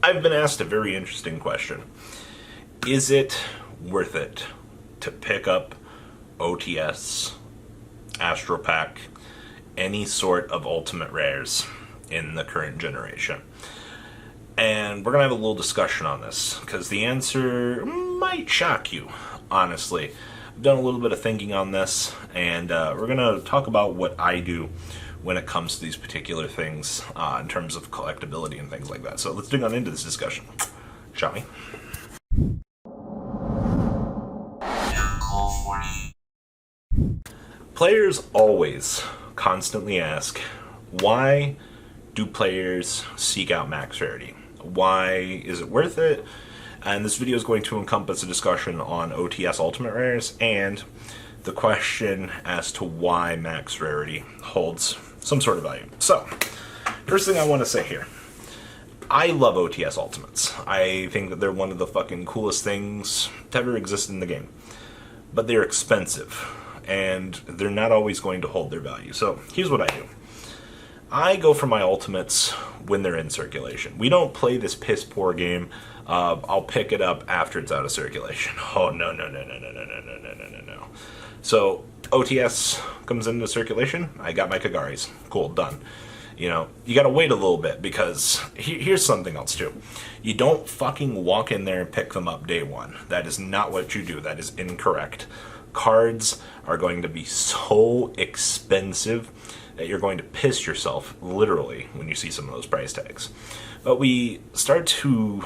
I've been asked a very interesting question. Is it worth it to pick up OTS, Astro Pack, any sort of Ultimate Rares in the current generation? And we're going to have a little discussion on this, because the answer might shock you, honestly. I've done a little bit of thinking on this, and we're going to talk about what I do when it comes to these particular things in terms of collectability and things like that. So let's dig on into this discussion, shall we? Players always constantly ask, why do players seek out max rarity? Why is it worth it? And this video is going to encompass a discussion on OTS Ultimate Rares and the question as to why max rarity holds some sort of value. So, first thing I want to say here. I love OTS Ultimates. I think that they're one of the fucking coolest things to ever exist in the game. But they're expensive, and they're not always going to hold their value. So, here's what I do. I go for my Ultimates when they're in circulation. We don't play this piss-poor game. I'll pick it up after it's out of circulation. Oh, no. So, OTS comes into circulation, I got my Kagaris. Cool, done. You know, you gotta wait a little bit, because here's something else too. You don't fucking walk in there and pick them up day one. That is not what you do. That is incorrect. Cards are going to be so expensive that you're going to piss yourself, literally, when you see some of those price tags. But we start to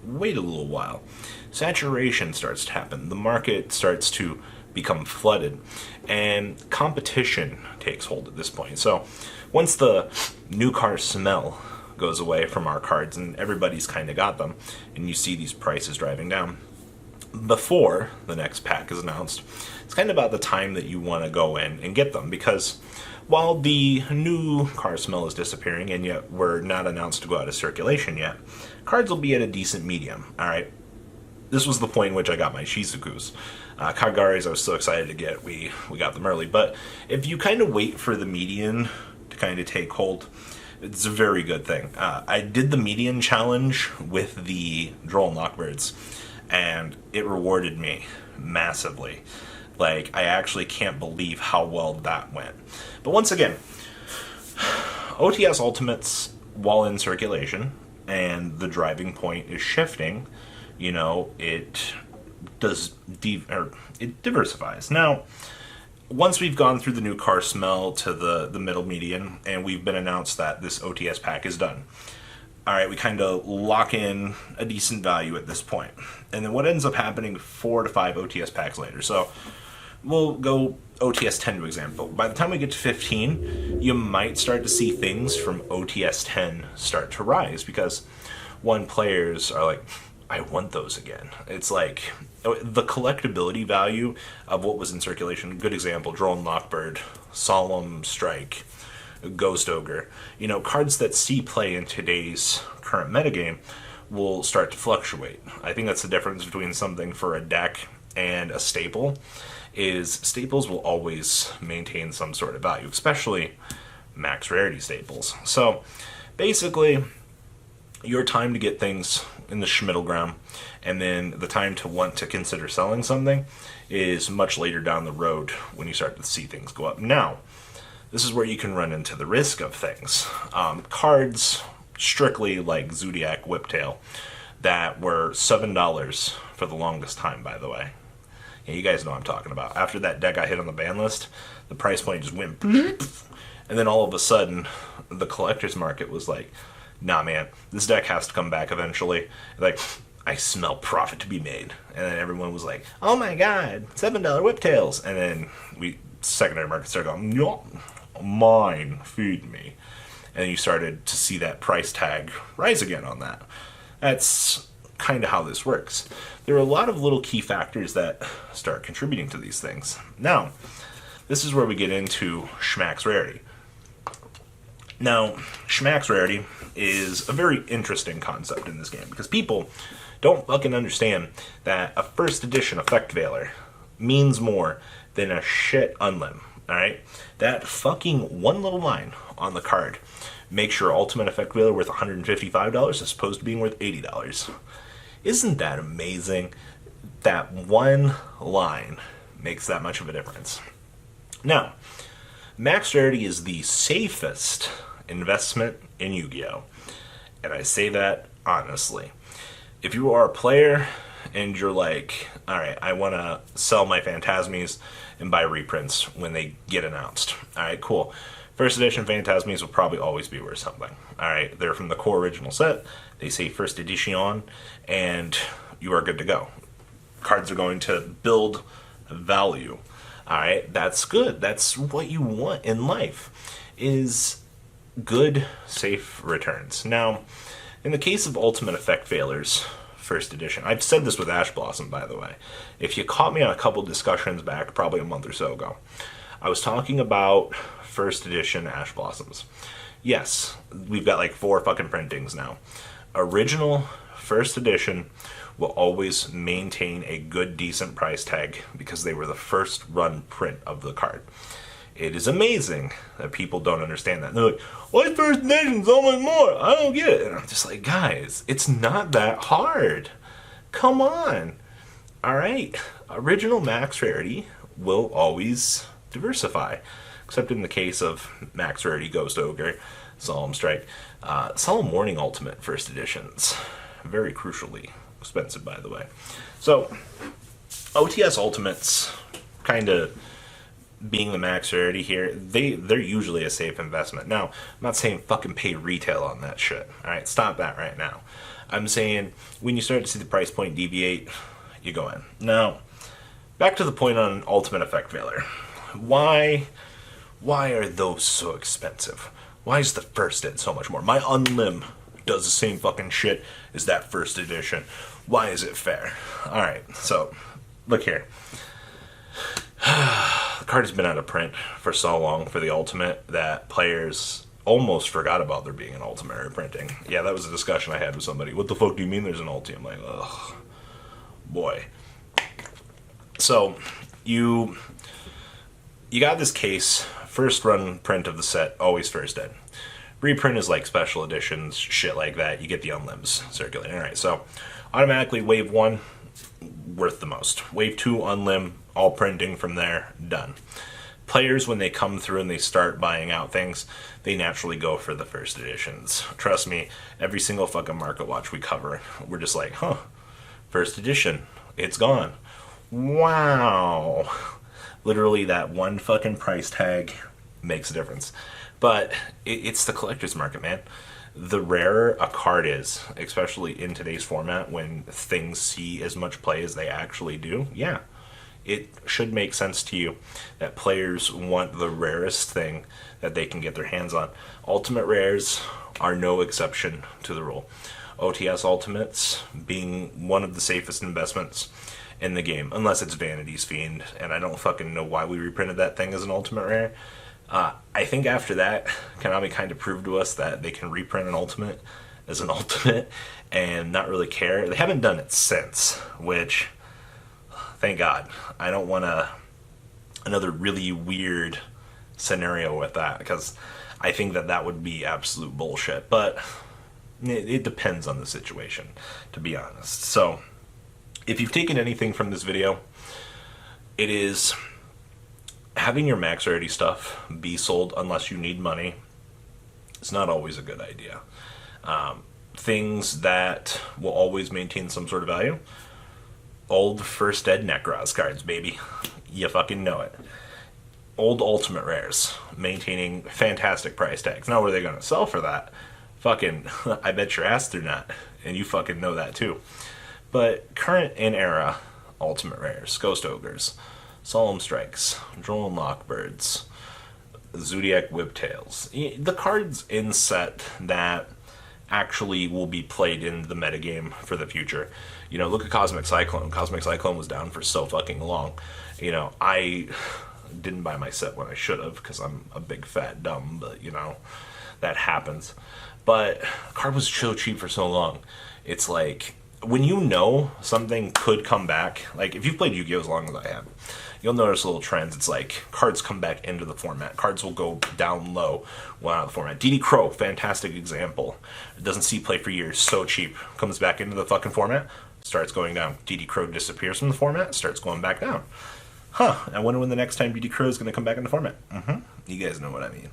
wait a little while. Saturation starts to happen. The market starts to become flooded, and competition takes hold at this point. So once the new car smell goes away from our cards and everybody's kind of got them, and you see these prices driving down, before the next pack is announced, it's kind of about the time that you want to go in and get them, because while the new car smell is disappearing and yet we're not announced to go out of circulation yet, cards will be at a decent medium, alright? This was the point in which I got my Shizukus. Kagaris I was so excited to get, we got them early. But if you kind of wait for the median to kind of take hold, it's a very good thing. I did the median challenge with the Droll Knockbirds, and it rewarded me massively. Like, I actually can't believe how well that went. But once again, OTS Ultimates, while in circulation, and the driving point is shifting, you know, it diversifies. Now, once we've gone through the new car smell to the middle median, and we've been announced that this OTS pack is done, alright, we kind of lock in a decent value at this point. And then what ends up happening 4 to 5 OTS packs later. So we'll go OTS 10 to example. By the time we get to 15, you might start to see things from OTS 10 start to rise, because one, players are like, I want those again. It's like the collectability value of what was in circulation. Good example, Drone Lockbird, Solemn Strike, Ghost Ogre. You know, cards that see play in today's current metagame will start to fluctuate. I think that's the difference between something for a deck and a staple, is staples will always maintain some sort of value, especially max rarity staples. So basically, your time to get things in the schmiddle ground, and then the time to want to consider selling something is much later down the road when you start to see things go up. Now, this is where you can run into the risk of things. Cards, strictly like Zodiac Whiptail, that were $7 for the longest time, by the way. Yeah, you guys know what I'm talking about. After that deck got hit on the ban list, the price point just went, and then all of a sudden, the collector's market was like, nah, man, this deck has to come back eventually. Like, I smell profit to be made. And then everyone was like, oh my god, $7 Whiptails. And then secondary market started going, no, mine, feed me. And then you started to see that price tag rise again on that. That's kind of how this works. There are a lot of little key factors that start contributing to these things. Now, this is where we get into Schmack's Rarity. Now, Schmack's Rarity is a very interesting concept in this game, because people don't fucking understand that a first edition Effect Veiler means more than a shit unlim, alright? That fucking one little line on the card makes your Ultimate Effect Veiler worth $155 as opposed to being worth $80. Isn't that amazing? That one line makes that much of a difference. Now, max rarity is the safest investment in Yu-Gi-Oh! And I say that honestly. If you are a player and you're like, alright, I want to sell my Phantasmes and buy reprints when they get announced. Alright, cool. First edition Phantasmes will probably always be worth something. Alright, they're from the core original set. They say first edition, and you are good to go. Cards are going to build value. Alright, that's good. That's what you want in life, is good, safe returns. Now, in the case of Ultimate Effect Veilers, first edition, I've said this with Ash Blossom, by the way. If you caught me on a couple discussions back, probably a month or so ago, I was talking about first edition Ash Blossoms. Yes, we've got like 4 fucking printings now. Original first edition will always maintain a good, decent price tag because they were the first run print of the card. It is amazing that people don't understand that. And they're like, why first edition so much more? I don't get it. And I'm just like, guys, it's not that hard. Come on. All right. Original max rarity will always diversify. Except in the case of max rarity Ghost Ogre, Solemn Strike, Solemn Warning Ultimate first editions. Very crucially expensive, by the way. So, OTS Ultimates kind of being the max rarity here, they're usually a safe investment. Now, I'm not saying fucking pay retail on that shit. Alright, stop that right now. I'm saying when you start to see the price point deviate, you go in. Now, back to the point on Ultimate Effect Veiler. Why are those so expensive? Why is the first ed so much more? My Unlim does the same fucking shit as that first edition. Why is it fair? Alright, so, look here. The card has been out of print for so long for the Ultimate that players almost forgot about there being an Ultimate reprinting. Yeah, that was a discussion I had with somebody. What the fuck do you mean there's an Ulti? I'm like, ugh, boy. So, you got this case, first run print of the set, always first ed. Reprint is like special editions, shit like that. You get the Unlims circulating. Alright, so automatically wave 1, worth the most. Wave 2, Unlim, all printing from there, done. Players, when they come through and they start buying out things, they naturally go for the first editions. Trust me, every single fucking market watch we cover, we're just like, huh, first edition, it's gone. Wow. Literally that one fucking price tag makes a difference. But it's the collector's market, man. The rarer a card is, especially in today's format when things see as much play as they actually do, yeah, it should make sense to you that players want the rarest thing that they can get their hands on. Ultimate rares are no exception to the rule. OTS Ultimates being one of the safest investments in the game, unless it's Vanity's Fiend, and I don't fucking know why we reprinted that thing as an Ultimate rare. I think after that, Konami kind of proved to us that they can reprint an Ultimate as an Ultimate and not really care. They haven't done it since, which, thank God. I don't want another really weird scenario with that, because I think that would be absolute bullshit. But it depends on the situation, to be honest. So, if you've taken anything from this video, it is having your max rarity stuff be sold unless you need money. It's not always a good idea. Things that will always maintain some sort of value. Old first ed Necros cards, baby. You fucking know it. Old Ultimate rares, maintaining fantastic price tags. Now, where are they going to sell for that? Fucking, I bet your ass they're not. And you fucking know that too. But current and era Ultimate rares, Ghost Ogres, Solemn Strikes, Droll Lockbirds, Zodiac Whiptails. The cards in set that actually will be played in the metagame for the future. You know, look at Cosmic Cyclone. Cosmic Cyclone was down for so fucking long. You know, I didn't buy my set when I should have because I'm a big fat dumb, but, you know, that happens. But the card was so cheap for so long. It's like, when you know something could come back, like if you've played Yu-Gi-Oh! As long as I have, you'll notice little trends. It's like cards come back into the format. Cards will go down low while out of the format. DD Crow, fantastic example. It doesn't see play for years, so cheap. Comes back into the fucking format, starts going down. DD Crow disappears from the format, starts going back down. Huh, I wonder when the next time DD Crow is going to come back in the format. You guys know what I mean.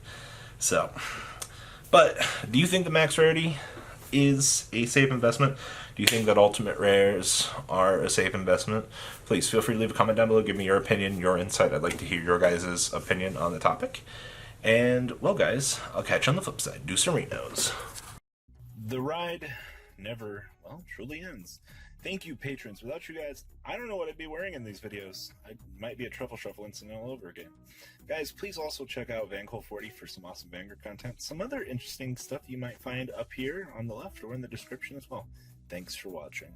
So, but do you think the max rarity is a safe investment? Do you think that ultimate rares are a safe investment? Please feel free to leave a comment down below. Give me your opinion, your insight. I'd like to hear your guys' opinion on the topic. And, well, guys, I'll catch you on the flip side. Do some Renos. The ride never, well, truly ends. Thank you, patrons. Without you guys, I don't know what I'd be wearing in these videos. I might be a truffle shuffle incident all over again. Guys, please also check out VanCole40 for some awesome Vanguard content. Some other interesting stuff you might find up here on the left or in the description as well. Thanks for watching.